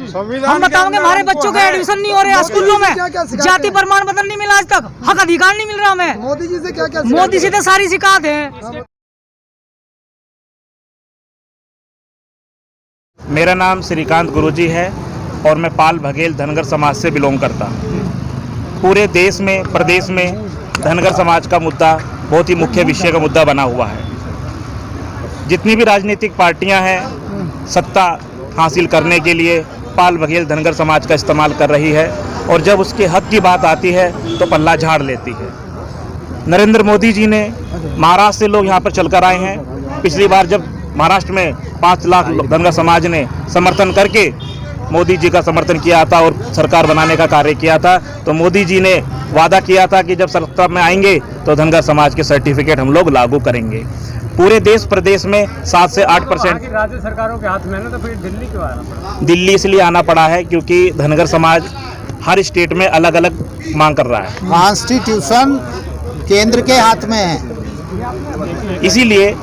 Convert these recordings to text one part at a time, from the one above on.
हम बताओगे हमारे बच्चों का एडमिशन नहीं हो रहा स्कूलों में, जाति प्रमाण पत्र नहीं मिला आज तक, हक अधिकार नहीं मिल रहा हमें। मोदी जी से क्या मोदी से तो सारी शिकायत है। मेरा नाम श्रीकांत गुरुजी है और मैं पाल बघेल धनगर समाज से बिलोंग करता हूँ। पूरे देश में प्रदेश में धनगर समाज का मुद्दा बहुत ही मुख्य विषय का मुद्दा बना हुआ है। जितनी भी राजनीतिक पार्टियां हैं सत्ता हासिल करने के लिए पाल बघेल धनगर समाज का इस्तेमाल कर रही है और जब उसके हक की बात आती है तो पल्ला झाड़ लेती है। नरेंद्र मोदी जी ने महाराष्ट्र से लोग यहाँ पर चलकर आए हैं। पिछली बार जब महाराष्ट्र में 5 लाख धनगर समाज ने समर्थन करके मोदी जी का समर्थन किया था और सरकार बनाने का कार्य किया था, तो मोदी जी ने वादा किया था कि जब सत्ता में आएंगे तो धनगर समाज के सर्टिफिकेट हम लोग लागू करेंगे। पूरे देश प्रदेश में 7 से 8% राज्य सरकारों के हाथ में ना, तो फिर दिल्ली क्यों आना पड़ा? दिल्ली इसलिए आना पड़ा है क्योंकि धनगर समाज हर स्टेट में अलग अलग मांग कर रहा है। कॉन्स्टिट्यूशन केंद्र के हाथ में है, इसीलिए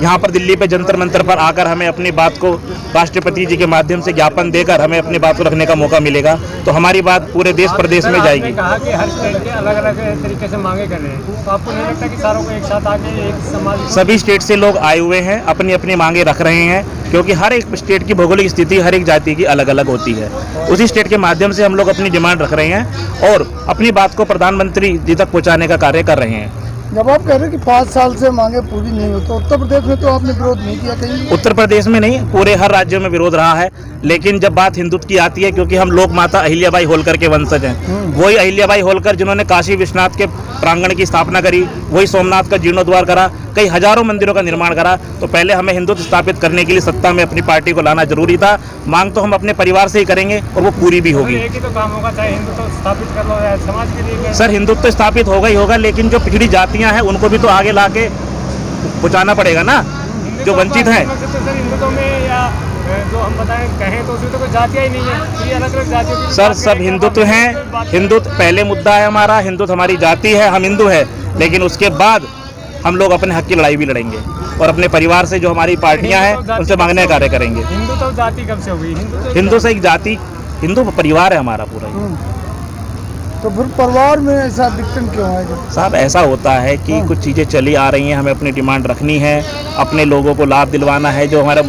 यहाँ पर दिल्ली पे जंतर मंतर पर आकर हमें अपनी बात को राष्ट्रपति जी के माध्यम से ज्ञापन देकर हमें अपनी बात को रखने का मौका मिलेगा, तो हमारी बात पूरे देश प्रदेश में जाएगी। आपने कहा कि हर स्टेट के अलग अलग तरीके से मांगे कर रहे हैं, तो आपको नहीं लगता कि सारों को एक साथ आके एक समाज? सभी स्टेट से लोग आए हुए हैं, अपनी अपनी मांगे रख रहे हैं, क्योंकि हर एक स्टेट की भौगोलिक स्थिति हर एक जाति की अलग अलग होती है। उसी स्टेट के माध्यम से हम लोग अपनी डिमांड रख रहे हैं और अपनी बात को प्रधानमंत्री जी तक पहुँचाने का कार्य कर रहे हैं। जब आप कह रहे हैं कि 5 साल से मांगे पूरी नहीं हो, तो उत्तर प्रदेश में तो आपने विरोध नहीं किया कहीं? उत्तर प्रदेश में नहीं, पूरे हर राज्यों में विरोध रहा है, लेकिन जब बात हिंदुत्व की आती है, क्योंकि हम लोक माता अहिल्याबाई होलकर के वंशज हैं, वही अहिल्याबाई होलकर जिन्होंने काशी विश्वनाथ के प्रांगण की स्थापना करी, वही सोमनाथ का जीर्णोद्वार करा, कई हजारों मंदिरों का निर्माण करा, तो पहले हमें हिंदुत्व स्थापित करने के लिए सत्ता में अपनी पार्टी को लाना जरूरी था। मांग तो हम अपने परिवार से ही करेंगे और वो पूरी भी होगी। एक ही तो काम होगा, चाहे हिंदुत्व स्थापित कर लो या समाज के लिए। सर हिंदुत्व तो स्थापित होगा ही होगा, लेकिन जो पिछड़ी जातियां हैं उनको भी तो आगे ला के पहुँचाना पड़ेगा ना, जो वंचित हैं। हिंदुत्व में या जो हम बताएं कहें तो उसमें तो कोई जातियाँ ही नहीं है, ये अलग अलग जातियों। सर सब हिंदुत्व हैं, हिंदुत्व पहले मुद्दा है हमारा, हिंदुत्व हमारी जाति है, हम हिंदू हैं, लेकिन उसके बाद हम लोग अपने हक की लड़ाई भी लड़ेंगे और अपने परिवार से जो हमारी पार्टियां हैं उनसे मांगने का कार्य करेंगे। हिंदू तो जाति कब से हुई? हिंदू से एक जाति, हिंदू परिवार है हमारा पूरा। तो फिर परिवार में ऐसा दिक्कत क्यों है? साहब ऐसा होता है कि कुछ चीज़ें चली आ रही हैं, हमें अपनी डिमांड रखनी है, अपने लोगों को लाभ दिलवाना है। जो हमारा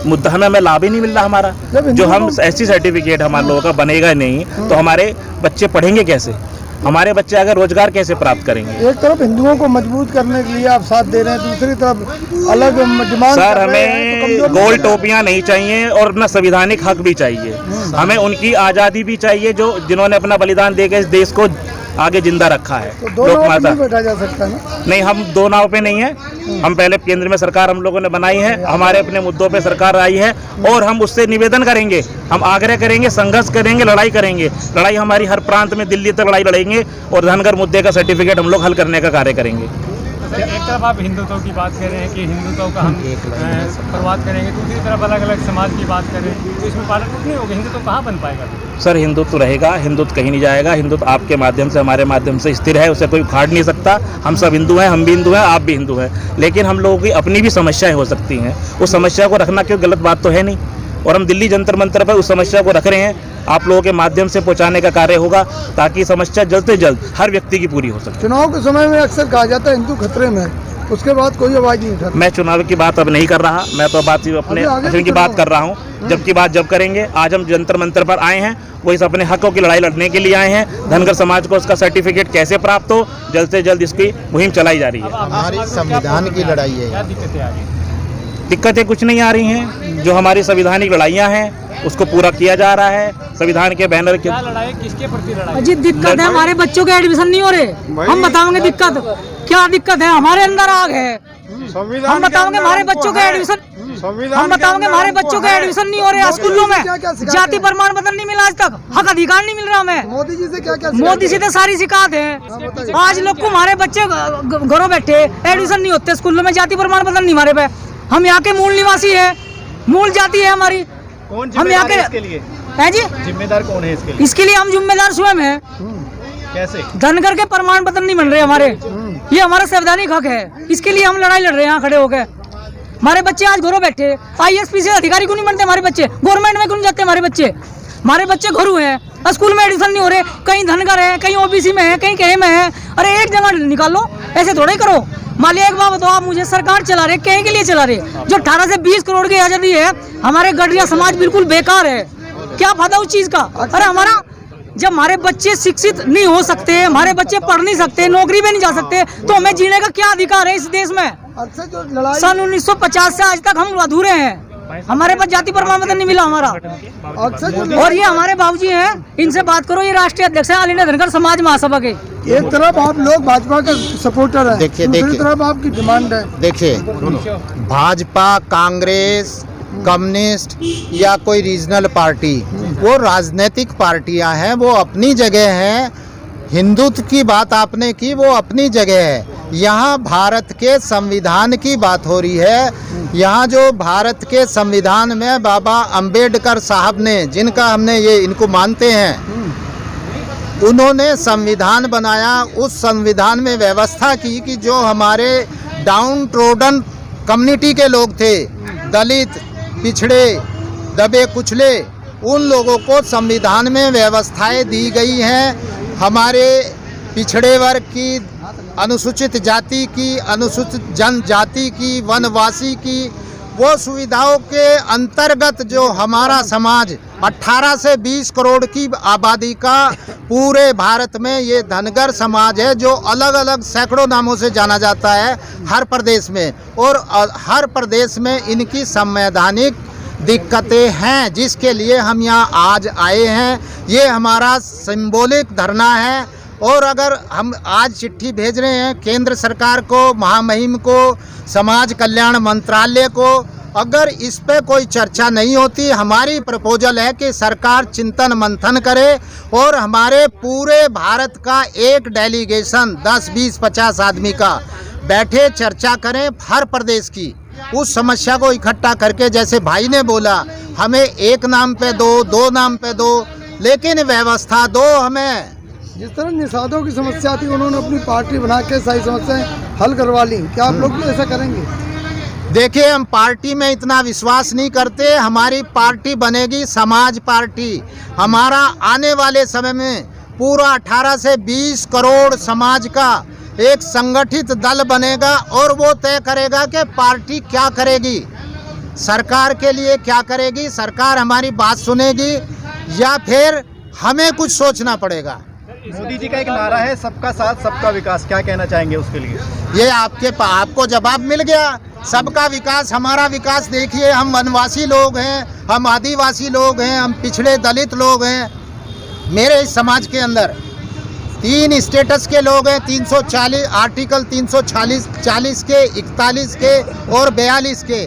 मुद्दा हमें लाभ ही नहीं मिल रहा हमारा, जो हम SC सर्टिफिकेट हमारे लोगों का बनेगा नहीं तो हमारे बच्चे पढ़ेंगे कैसे, हमारे बच्चे अगर रोजगार कैसे प्राप्त करेंगे? एक तरफ हिंदुओं को मजबूत करने के लिए आप साथ दे रहे हैं, दूसरी तरफ अलग डिमांड। सर हमें गोल टोपियां नहीं चाहिए और अपना संवैधानिक हक भी चाहिए, हमें उनकी आज़ादी भी चाहिए जो जिन्होंने अपना बलिदान देकर इस देश को आगे जिंदा रखा है। तो लोक माता बैठा जा सकता है ना? नहीं, हम 2 नाव पे नहीं है, हम पहले केंद्र में सरकार हम लोगों ने बनाई है, हमारे अपने मुद्दों पे सरकार आई है और हम उससे निवेदन करेंगे, हम आग्रह करेंगे, संघर्ष करेंगे, लड़ाई करेंगे। लड़ाई हमारी हर प्रांत में दिल्ली तक लड़ाई लड़ेंगे और धनगर मुद्दे का सर्टिफिकेट हम लोग हल करने का कार्य करेंगे। एक तरफ आप हिंदुत्व की बात कर रहे हैं कि हिंदुत्व का हम बर्बाद करेंगे, दूसरी तरफ अलग अलग समाज की बात करें, तो इसमें पार्टी नहीं होगी, हिंदुत्व कहाँ बन पाएगा? सर हिंदुत्व रहेगा, हिंदुत्व कहीं नहीं जाएगा। हिंदुत्व आपके माध्यम से हमारे माध्यम से स्थिर है, उसे कोई उखाड़ नहीं सकता। हम सब हिंदू हैं, हम भी हिंदू हैं, आप भी हिंदू हैं, लेकिन हम लोगों की अपनी भी समस्याएं हो सकती हैं। उस समस्या को रखना क्यों गलत बात तो है नहीं, और हम दिल्ली जंतर मंतर पर उस समस्या को रख रहे हैं। आप लोगों के माध्यम से पहुंचाने का कार्य होगा ताकि समस्या जल्द से जल्द हर व्यक्ति की पूरी हो सके। चुनाव के समय में अक्सर कहा जाता है हिंदू खतरे में, उसके बाद कोई आवाज़ नहीं उठाता। मैं चुनाव की बात अब नहीं कर रहा, मैं तो बात अपने अखिल की बात कर रहा हूँ। जबकि बात जब करेंगे, आज हम जंतर मंतर पर आए हैं, वो इस अपने हकों की लड़ाई लड़ने के लिए आए हैं। धनगर समाज को उसका सर्टिफिकेट कैसे प्राप्त हो, जल्द से जल्द इसकी मुहिम चलाई जा रही है। हमारी संविधान की लड़ाई है, क्या दिक्कतें आ रही? दिक्कतें कुछ नहीं आ रही हैं, जो हमारी संविधानिक लड़ाइयाँ हैं उसको पूरा किया जा रहा है। संविधान के बैनर के क्या लड़ाई, किसके प्रति लड़ाई? अजी दिक्कत है, हमारे बच्चों के एडमिशन नहीं हो रहे। हम बताओगे दिक्कत क्या दिक्कत है? हमारे अंदर आग है, हम बताओगे हमारे बच्चों का एडमिशन, हम बताओगे हमारे बच्चों का एडमिशन नहीं हो रहा स्कूलों में, जाति प्रमाण पत्र नहीं मिला आज तक, हक अधिकार नहीं मिल रहा हमें। मोदी जी से क्या मोदी से तो सारी शिकायत है। आज लोग को हमारे बच्चे घरों बैठे एडमिशन नहीं होते स्कूलों में, जाति प्रमाण पत्र नहीं हमारे पे। हम यहाँ के मूल निवासी है, मूल जाति है हमारी। हम यहाँ के है जी, जिम्मेदार कौन है इसके लिए? इसके लिए हम जिम्मेदार स्वयं हैं। कैसे? धनगर के प्रमाण पत्र नहीं बन रहे हमारे, ये हमारा संवैधानिक हक है, इसके लिए हम लड़ाई लड़ रहे हैं यहाँ खड़े होकर। हमारे बच्चे आज घरों बैठे ISP से अधिकारी क्यों नहीं बनते हमारे बच्चे, गवर्नमेंट में क्यों नहीं जाते हमारे बच्चे? हमारे बच्चे घरू हैं, स्कूल में एडमिशन नहीं हो रहे, कहीं धनगर है, कहीं ओबीसी में है, कहीं कहीं में है। अरे एक जगह निकाल लो, ऐसे थोड़ा ही करो। मान लिया एक बात बताओ, आप मुझे सरकार चला रहे, कहीं के लिए चला रहे? जो 18 से 20 करोड़ की आजादी है, हमारे गडरिया समाज बिल्कुल बेकार है। क्या फायदा उस चीज का? अरे हमारा जब हमारे बच्चे शिक्षित नहीं हो सकते, हमारे बच्चे पढ़ नहीं सकते, नौकरी में नहीं जा सकते, तो हमें जीने का क्या अधिकार है इस देश में? सन 1950 से आज तक हम अधूरे हैं, हमारे पास जाति प्रमाण पत्र नहीं मिला हमारा। और ये हमारे बाबूजी हैं, इनसे बात करो, ये राष्ट्रीय अध्यक्ष हैं ऑल इंडिया धनगर समाज महासभा के। एक तरफ आप लोग भाजपा के सपोर्टर हैं, दूसरी तरफ आपकी डिमांड है। देखिए, भाजपा, कांग्रेस, कम्युनिस्ट या कोई रीजनल पार्टी, वो राजनीतिक पार्टियां हैं, वो अपनी जगह हैं। हिंदुत्व की बात आपने की, वो अपनी जगह है। यहाँ भारत के संविधान की बात हो रही है। यहाँ जो भारत के संविधान में बाबा अंबेडकर साहब ने, जिनका हमने ये इनको मानते हैं, उन्होंने संविधान बनाया। उस संविधान में व्यवस्था की कि जो हमारे डाउन ट्रोडन कम्युनिटी के लोग थे, दलित, पिछड़े, दबे कुचले, उन लोगों को संविधान में व्यवस्थाएं दी गई हैं। हमारे पिछड़े वर्ग की, अनुसूचित जाति की, अनुसूचित जनजाति की, वनवासी की, वो सुविधाओं के अंतर्गत जो हमारा समाज 18 से 20 करोड़ की आबादी का पूरे भारत में ये धनगर समाज है, जो अलग अलग सैकड़ों नामों से जाना जाता है हर प्रदेश में। और हर प्रदेश में इनकी संवैधानिक दिक्कतें हैं, जिसके लिए हम यहाँ आज आए हैं। ये हमारा सिंबॉलिक धरना है। और अगर हम आज चिट्ठी भेज रहे हैं केंद्र सरकार को, महामहिम को, समाज कल्याण मंत्रालय को, अगर इस पे कोई चर्चा नहीं होती, हमारी प्रपोजल है कि सरकार चिंतन मंथन करे और हमारे पूरे भारत का एक डेलीगेशन 10, 20, 50 आदमी का बैठे, चर्चा करें हर प्रदेश की, उस समस्या को इकट्ठा करके, जैसे भाई ने बोला, हमें एक नाम पे दो, 2 नाम पे दो, लेकिन व्यवस्था दो हमें। जिस तरह निषादों की समस्या थी, उन्होंने अपनी पार्टी बना के सारी समस्याएं हल करवा ली। क्या आप लोग भी ऐसा करेंगे? देखिए, हम पार्टी में इतना विश्वास नहीं करते। हमारी पार्टी बनेगी समाज पार्टी। हमारा आने वाले समय में पूरा 18 से 20 करोड़ समाज का एक संगठित दल बनेगा और वो तय करेगा कि पार्टी क्या करेगी, सरकार के लिए क्या करेगी, सरकार हमारी बात सुनेगी या फिर हमें कुछ सोचना पड़ेगा। मोदी जी का एक नारा है, सबका साथ सबका विकास, क्या कहना चाहेंगे उसके लिए? ये आपको जवाब मिल गया। सबका विकास, हमारा विकास देखिए, हम वनवासी लोग हैं, हम आदिवासी लोग हैं, हम पिछड़े दलित लोग हैं। मेरे इस समाज के अंदर 3 स्टेटस के लोग हैं, 340 आर्टिकल 340 के, 41 के और 42 के।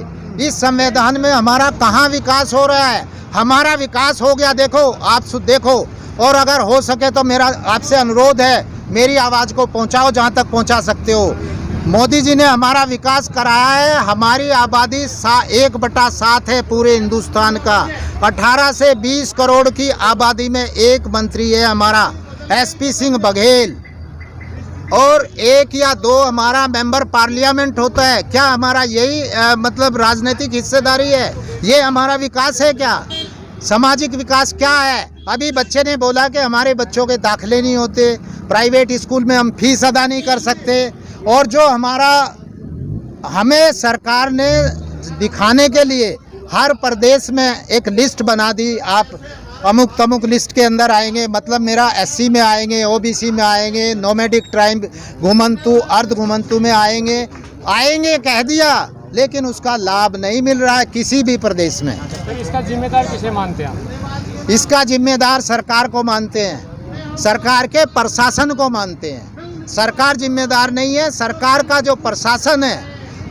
इस संविधान में हमारा कहाँ विकास हो रहा है? हमारा विकास हो गया, देखो आप देखो। और अगर हो सके तो मेरा आपसे अनुरोध है, मेरी आवाज़ को पहुंचाओ जहां तक पहुंचा सकते हो। मोदी जी ने हमारा विकास कराया है। हमारी आबादी 1/7 है पूरे हिंदुस्तान का। 18 से 20 करोड़ की आबादी में एक मंत्री है हमारा SP सिंह बघेल, और 1 या 2 हमारा मेंबर पार्लियामेंट होता है। क्या हमारा यही मतलब राजनीतिक हिस्सेदारी है? ये हमारा विकास है क्या? सामाजिक विकास क्या है? अभी बच्चे ने बोला कि हमारे बच्चों के दाखिले नहीं होते, प्राइवेट स्कूल में हम फीस अदा नहीं कर सकते। और जो हमारा, हमें सरकार ने दिखाने के लिए हर प्रदेश में एक लिस्ट बना दी, आप अमुक तमुक लिस्ट के अंदर आएंगे, मतलब मेरा SC में आएंगे, OBC में आएंगे, नोमैडिक ट्राइब, घुमंतु, अर्ध घुमंतु में आएंगे कह दिया, लेकिन उसका लाभ नहीं मिल रहा है किसी भी प्रदेश में। तो इसका जिम्मेदार किसे मानते हैं आप? इसका जिम्मेदार सरकार को मानते हैं, सरकार के प्रशासन को मानते हैं। सरकार जिम्मेदार नहीं है, सरकार का जो प्रशासन है।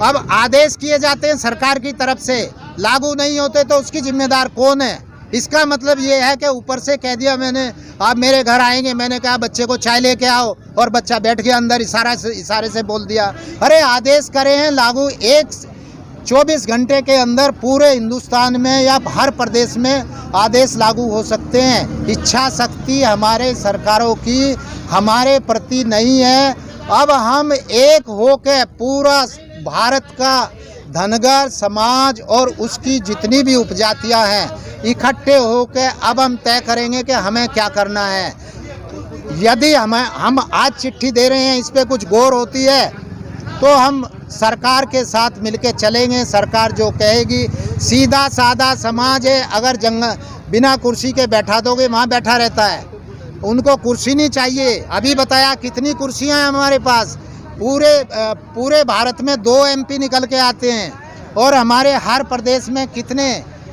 अब आदेश किए जाते हैं सरकार की तरफ से, लागू नहीं होते तो उसकी जिम्मेदार कौन है? इसका मतलब ये है कि ऊपर से कह दिया मैंने, आप मेरे घर आएंगे, मैंने कहा बच्चे को चाय लेके आओ और बच्चा बैठ गया अंदर, इशारे से बोल दिया। अरे आदेश करे हैं लागू, 24 घंटे के अंदर पूरे हिंदुस्तान में या हर प्रदेश में आदेश लागू हो सकते हैं। इच्छा शक्ति हमारे सरकारों की हमारे प्रति नहीं है। अब हम एक होकर पूरा भारत का धनगर समाज और उसकी जितनी भी उपजातियां हैं इकट्ठे होकर अब हम तय करेंगे कि हमें क्या करना है। यदि हम आज चिट्ठी दे रहे हैं, इस पे कुछ गौर होती है तो हम सरकार के साथ मिलके चलेंगे। सरकार जो कहेगी, सीधा साधा समाज है, अगर बिना कुर्सी के बैठा दोगे वहाँ बैठा रहता है, उनको कुर्सी नहीं चाहिए। अभी बताया कितनी कुर्सियाँ हैं हमारे पास, पूरे भारत में 2 MP निकल के आते हैं और हमारे हर प्रदेश में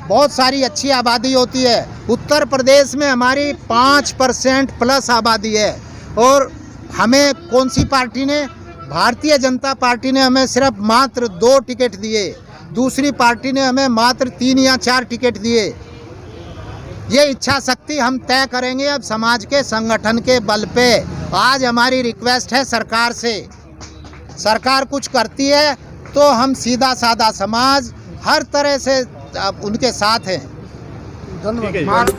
बहुत सारी अच्छी आबादी होती है। उत्तर प्रदेश में हमारी 5% प्लस आबादी है और हमें कौन सी पार्टी ने, भारतीय जनता पार्टी ने हमें सिर्फ मात्र 2 टिकट दिए, दूसरी पार्टी ने हमें मात्र 3 या 4 टिकट दिए। ये इच्छा शक्ति हम तय करेंगे अब समाज के संगठन के बल पे। आज हमारी रिक्वेस्ट है सरकार से, सरकार कुछ करती है तो हम सीधा साधा समाज हर तरह से उनके साथ हैं। धन्यवाद।